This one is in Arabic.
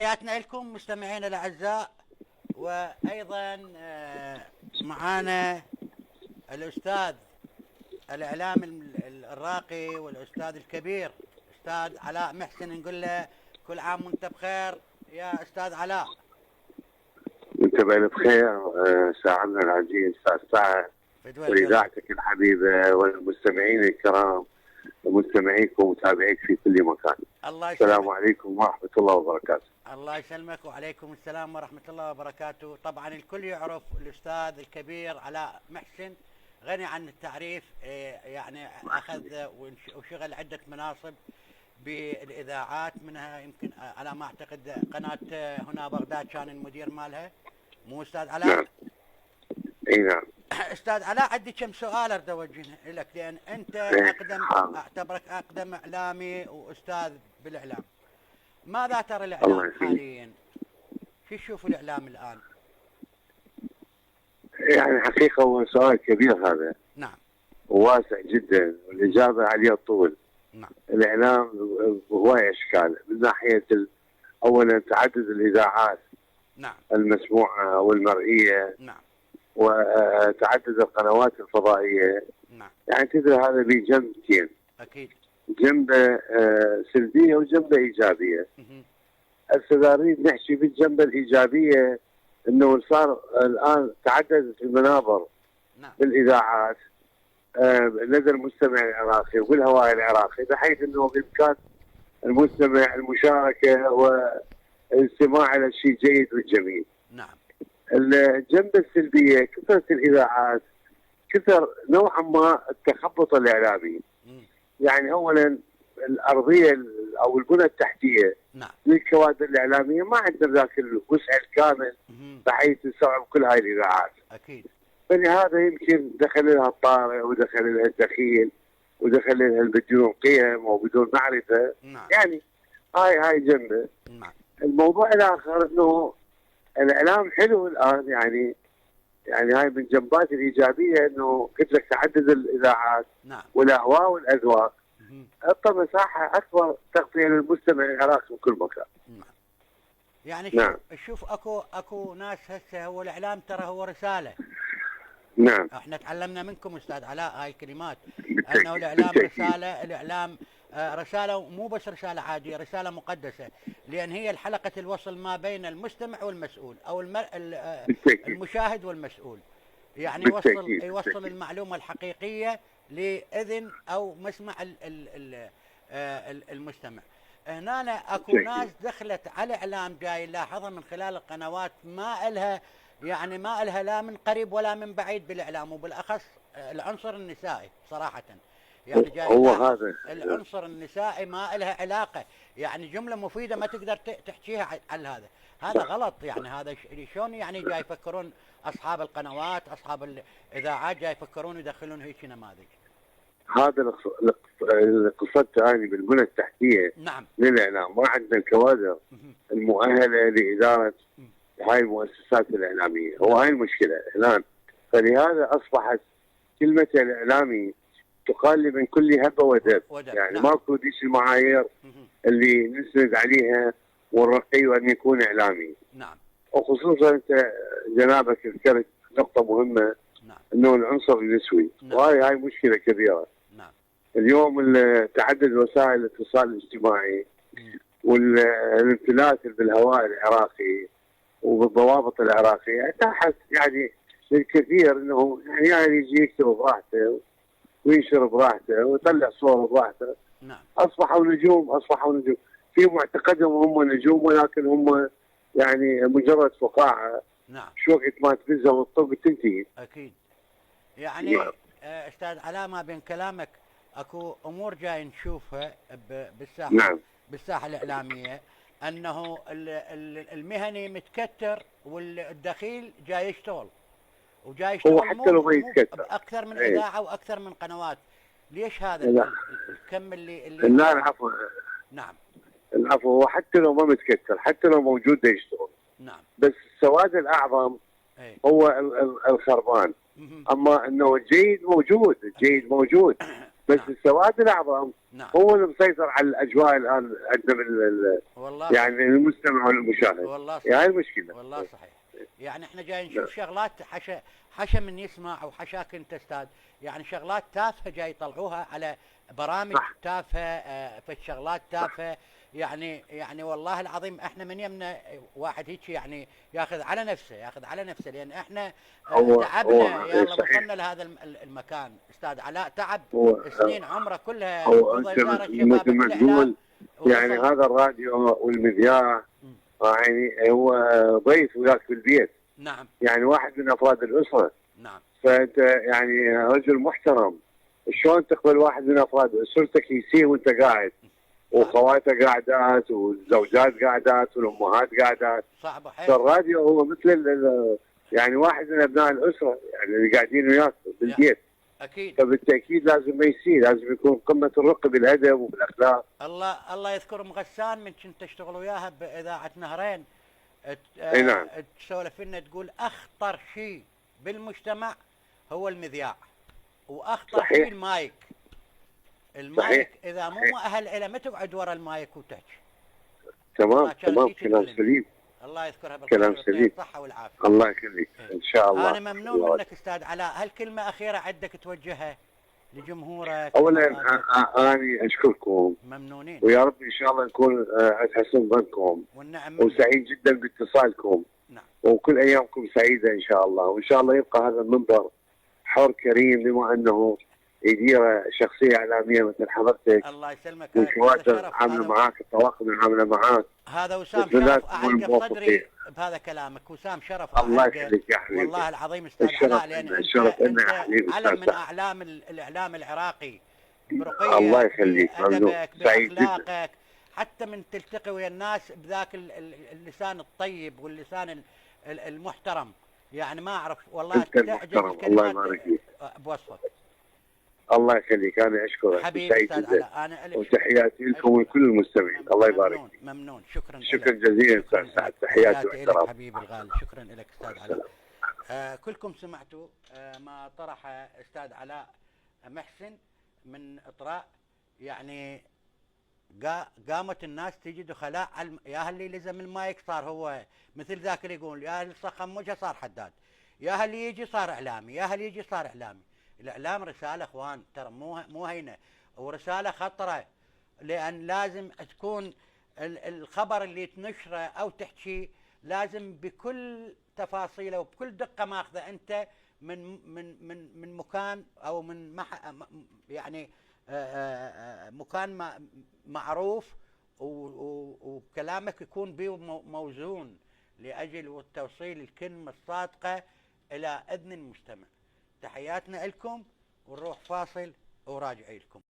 تحياتنا لكم مستمعينا الاعزاء. وايضا معانا الاستاذ الاعلام الراقي والاستاذ الكبير استاذ علاء محسن. نقول له كل عام وانت بخير يا استاذ علاء. وانت بألف خير. ساعدنا العزيز استاذ سعد فدوى القلب. واذاعتك الحبيبه والمستمعين الكرام ومستمعيك ومتابعيك في كل مكان. الله السلام يسلمك. عليكم ورحمه الله وبركاته. الله يسلمك وعليكم السلام ورحمة الله وبركاته. طبعا الكل يعرف الأستاذ الكبير علاء محسن، غني عن التعريف. يعني أخذ وشغل عدة مناصب بالإذاعات، منها يمكن على ما أعتقد قناة هنا بغداد كان المدير مالها، مو أستاذ علاء؟ نعم. اي نعم. أستاذ علاء عندي كم سؤال أريد أوجهه لك، لأن أنت أعتبرك أقدم إعلامي وأستاذ بالإعلام. ماذا ترى الإعلام حاليا؟ شو تشوف الإعلام الآن؟ يعني حقيقه هو سؤال كبير هذا. نعم. وواسع جدا والاجابه عليه طول. نعم. الاعلام بهواي اشكال، من ناحيه اولا تعدد الاذاعات. نعم. المسموعه والمرئيه. نعم. وتعدد القنوات الفضائيه. نعم. يعني تدري هذا له جنبتين، أكيد. جنبه سلبيه وجنبه ايجابيه. هسه نريد نحكي بالجنبه الايجابيه انه صار الان تعددت المنابر. نعم. بالاذاعات لدى المستمع العراقي والهواء العراقي، بحيث انه بامكان المستمع المشاركه والاستماع الى الشيء الجيد والجميل. نعم. الجنبه السلبيه كثره الاذاعات، كثر نوعا ما التخبط الاعلامي. يعني اولا الارضيه او البنى التحتيه. نعم. للكوادر الاعلاميه ما عندنا ذاك الوسع الكامل بحيث تستوعب كل هاي الاذاعات. اكيد. فلهذا يمكن دخل لها الطارئ ودخل لها الدخيل ودخل لها بدون قيم وبدون معرفه. نعم. يعني هاي جنبه. نعم. الموضوع الاخر انه الاعلام حلو الان، يعني هاي من جنبات الايجابيه انه قلت لك تعدد الاذاعات. نعم. والاهواء والاذواق اعطى مساحه اكبر تغطيه للمستمع العراقي بكل مكان. نعم. يعني نعم. شوف اكو ناس هسه، هو الاعلام ترى هو رساله. نعم. احنا تعلمنا منكم استاذ علاء هاي الكلمات، انه الاعلام رساله. الاعلام رساله، مو بس رساله عاديه، رساله مقدسه، لان هي الحلقه الوصل ما بين المستمع والمسؤول، او المشاهد والمسؤول. يعني يوصل المعلومه الحقيقيه لاذن او مسمع المستمع. هنا اكو ناس دخلت على اعلام جاي نلاحظها من خلال القنوات ما لها لا من قريب ولا من بعيد بالاعلام، وبالاخص العنصر النسائي صراحه. يعني جاي هو هذا العنصر النسائي ما لها علاقه، يعني جمله مفيده ما تقدر تحكيها على هذا غلط. يعني هذا شلون يعني جاي يفكرون اصحاب القنوات، اصحاب الاذاعات جاي يفكرون يدخلون هيك نماذج. هذا اللي قصدته اني بالبنى التحتيه. نعم. للاعلام ما عندنا الكوادر المؤهله لاداره هاي المؤسسات الاعلاميه، هو هاي المشكله الان. فلهذا اصبحت كلمه الاعلامي تقال من كل هبه ودب. يعني نعم. ماكو ديش المعايير اللي نسند عليها ونرقيه ان يكون اعلامي. نعم. وخصوصا انت جنابك ذكرت نقطه مهمه. نعم. انه العنصر النسوي. نعم. وهي مشكله كبيره. نعم. اليوم تعدد وسائل الاتصال الاجتماعي والانفلات بالهواء العراقي وبالضوابط العراقيه اتاحت يعني للكثير انه يعني يجي يكتب براحته وينشر براحته ويطلع صوره براحته. نعم. اصبحوا نجوم في معتقدهم هم نجوم، ولكن هم يعني مجرد فقاعه. نعم. شو وقت ما تفزهم الطب تنتهي. اكيد. يعني نعم. استاذ علاء ما بين كلامك اكو امور جاي نشوفها بالساحه. نعم. بالساحه الاعلاميه، انه المهني متكتر والدخيل جاي يشتغل، وجاي يشتغل هو حتى لو ما يتكتر اكثر من اذاعه واكثر من قنوات. ليش هذا الكم اللي لا العفو. نعم. العفو. هو حتى لو ما متكتر، حتى لو موجود يشتغل. نعم. بس السواد الاعظم هو الخربان. اما انه الجيد موجود، الجيد موجود، بس نعم. السواد الاعظم نعم هو اللي مسيطر على الاجواء الان عندنا والله يعني المستمع والمشاهد. والله يعني هاي صحيح. المشكله. والله صحيح. يعني احنا جاي نعم. نشوف شغلات حشا من يسمع وحشاك انت استاذ، يعني شغلات تافهه جاي يطلعوها على برامج صح. تافهه، في شغلات تافهه. يعني والله العظيم احنا من يمنا واحد هيك يعني ياخذ على نفسه، ياخذ على نفسه، لان احنا تعبنا هو يلا صحيح. وصلنا لهذا المكان. استاذ علاء تعب هو سنين عمره كلها هو انت بوزاره الشباب مثل ما بالاعلام تقول يعني ووصل. هذا الراديو والمذياع يعني هو ضيف وياك في البيت، نعم يعني واحد من افراد الاسره. نعم فانت يعني رجل محترم، شلون تقبل واحد من افراد اسرتك يسيء وانت قاعد، وخواته قاعدات والزوجات قاعدات والامهات قاعدات. صعبه حيل. فالراديو هو مثل يعني واحد من ابناء الاسره، يعني اللي قاعدين وياك بالبيت. اكيد. فبالتاكيد لازم ما يصير، لازم يكون قمه الرقي بالادب وبالاخلاق. الله يذكر ام غسان من كنت تشتغل وياها باذاعه نهرين، اي نعم. تسولف لنا تقول اخطر شيء بالمجتمع هو المذياع، واخطر صحيح. شيء المايك. المايك صحيح. اذا مو صحيح. مؤهل له ما تقعد ورا المايك وتحكي. تمام تمام، كلام سليم. الله يذكرها كلام بالخير سليم. ويعطيها الصحه والعافيه. الله يخليك ان شاء الله. انا ممنون منك استاذ علاء. هل كلمه اخيره عندك توجهها لجمهورك؟ اولا اني اشكركم، ممنونين ويا رب ان شاء الله نكون عند حسن ظنكم، والنعم. وسعيد جدا باتصالكم. نعم. وكل ايامكم سعيده ان شاء الله، وان شاء الله يبقى هذا المنبر حر كريم بما انه يدير شخصيه اعلاميه مثل حضرتك. الله يسلمك. والكوادر العامله معاك، الطواقم العامله معاك. هذا وسام شرف اعلق بصدري بهذا كلامك. وسام شرف الله يخليك يا حبيبي. والله العظيم استاذ علاء، لان انت علم من اعلام الاعلام العراقي برقيك، الله يخليك، بادبك، باخلاقك، حتى من تلتقي ويا الناس بذاك اللسان الطيب واللسان المحترم. يعني ما اعرف والله تعجز الله يبارك فيك بوصفك. الله يخليك، انا اشكرك حبيبي استاذ علاء. انا وتحياتي لكم ولكل المستمعين. الله يبارك فيك. ممنون. شكرا جزيلا استاذ سعد. تحياتي لك حبيبي الغالي. شكرا لك استاذ علاء. كلكم سمعتوا ما طرح استاذ علاء محسن من اطراء. يعني قامت الناس تجي دخلاء يا اللي لزم المايك صار هو مثل ذاك اللي يقول، يا اللي صخم وجهه صار حداد، يا اللي يجي صار اعلامي، يا اللي يجي صار اعلامي. الاعلام رساله اخوان، ترى مو هينه، ورساله خطره، لان لازم تكون الخبر اللي تنشره او تحكيه لازم بكل تفاصيله وبكل دقه ماخذه انت من مكان او من يعني مكان معروف، وكلامك يكون به موزون لاجل توصيل الكلمه الصادقه الى اذن المجتمع. تحياتنا لكم، ونروح فاصل وراجعي لكم.